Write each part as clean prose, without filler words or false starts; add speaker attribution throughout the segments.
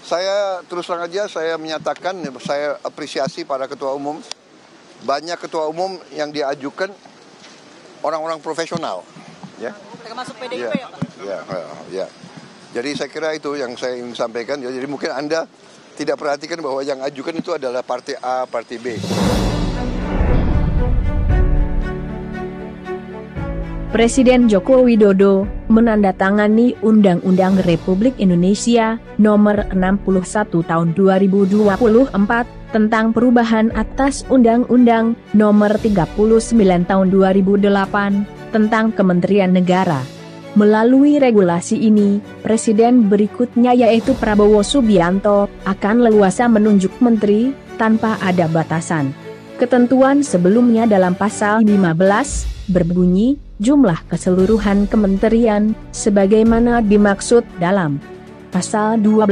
Speaker 1: Saya terus terang aja saya menyatakan saya apresiasi para ketua umum. Banyak ketua umum yang diajukan orang-orang profesional, ya.
Speaker 2: Termasuk PDIP
Speaker 1: ya,
Speaker 2: ya Pak?
Speaker 1: Ya. Jadi saya kira itu yang saya ingin sampaikan. Jadi mungkin Anda tidak perhatikan bahwa yang ajukan itu adalah partai A, partai B.
Speaker 3: Presiden Joko Widodo menandatangani Undang-Undang Republik Indonesia Nomor 61 Tahun 2024 tentang perubahan atas Undang-Undang Nomor 39 Tahun 2008 tentang Kementerian Negara. Melalui regulasi ini, Presiden berikutnya yaitu Prabowo Subianto akan leluasa menunjuk menteri tanpa ada batasan. Ketentuan sebelumnya dalam pasal 15 berbunyi, jumlah keseluruhan kementerian, sebagaimana dimaksud dalam pasal 12,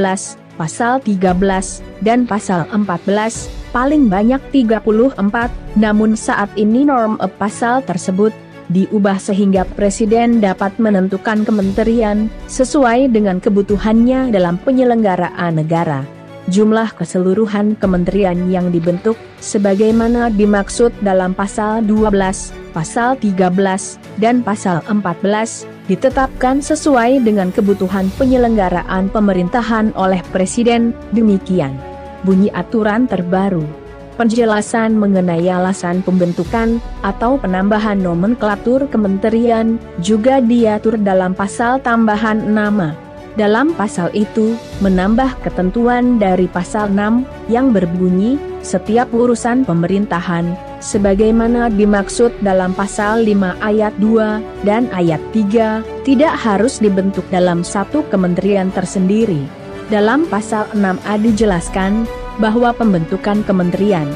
Speaker 3: pasal 13, dan pasal 14, paling banyak 34, namun saat ini norm pasal tersebut diubah sehingga Presiden dapat menentukan kementerian sesuai dengan kebutuhannya dalam penyelenggaraan negara. Jumlah keseluruhan kementerian yang dibentuk, sebagaimana dimaksud dalam pasal 12, pasal 13, dan pasal 14, ditetapkan sesuai dengan kebutuhan penyelenggaraan pemerintahan oleh Presiden, demikian bunyi aturan terbaru. Penjelasan mengenai alasan pembentukan atau penambahan nomenklatur kementerian juga diatur dalam pasal tambahan nama. Dalam pasal itu, menambah ketentuan dari pasal 6, yang berbunyi, setiap urusan pemerintahan, sebagaimana dimaksud dalam pasal 5 ayat 2, dan ayat 3, tidak harus dibentuk dalam satu kementerian tersendiri. Dalam pasal 6A dijelaskan, bahwa pembentukan kementerian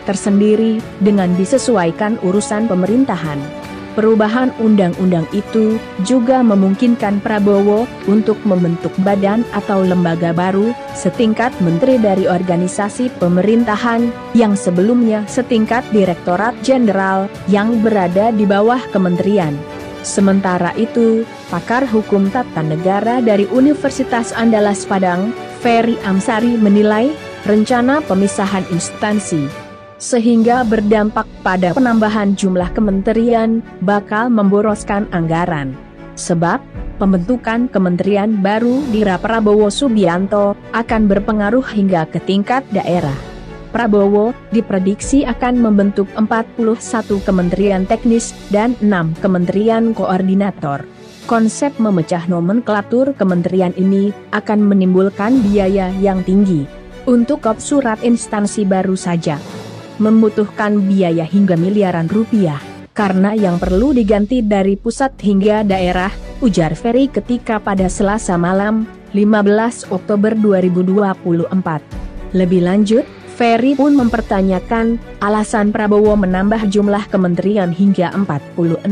Speaker 3: tersendiri dengan disesuaikan urusan pemerintahan. Perubahan undang-undang itu juga memungkinkan Prabowo untuk membentuk badan atau lembaga baru setingkat menteri dari organisasi pemerintahan yang sebelumnya setingkat direktorat jenderal yang berada di bawah kementerian. Sementara itu, pakar hukum tata negara dari Universitas Andalas Padang, Ferry Amsari menilai, rencana pemisahan instansi sehingga berdampak pada penambahan jumlah kementerian bakal memboroskan anggaran. Sebab, pembentukan kementerian baru di era Prabowo Subianto akan berpengaruh hingga ke tingkat daerah. Prabowo diprediksi akan membentuk 41 kementerian teknis dan 6 kementerian koordinator. Konsep memecah nomenklatur kementerian ini akan menimbulkan biaya yang tinggi. Untuk kop surat instansi baru saja membutuhkan biaya hingga miliaran rupiah, karena yang perlu diganti dari pusat hingga daerah, ujar Ferry ketika pada Selasa malam, 15 Oktober 2024. Lebih lanjut, Ferry pun mempertanyakan alasan Prabowo menambah jumlah kementerian hingga 46.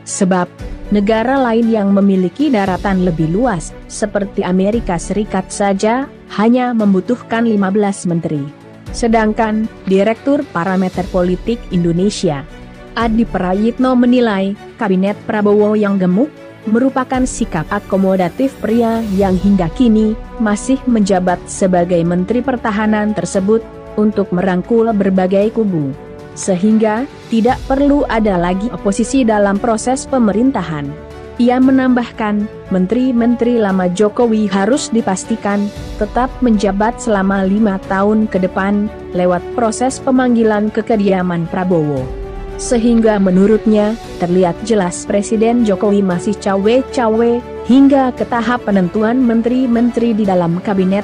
Speaker 3: Sebab, negara lain yang memiliki daratan lebih luas, seperti Amerika Serikat saja, hanya membutuhkan 15 menteri. Sedangkan, Direktur Parameter Politik Indonesia, Adi Prayitno menilai, Kabinet Prabowo yang gemuk, merupakan sikap akomodatif pria yang hingga kini, masih menjabat sebagai Menteri Pertahanan tersebut, untuk merangkul berbagai kubu. Sehingga, tidak perlu ada lagi oposisi dalam proses pemerintahan. Ia menambahkan, menteri-menteri lama Jokowi harus dipastikan tetap menjabat selama 5 tahun ke depan, lewat proses pemanggilan ke kediaman Prabowo. Sehingga menurutnya, terlihat jelas Presiden Jokowi masih cawe-cawe, hingga ke tahap penentuan menteri-menteri di dalam kabinet,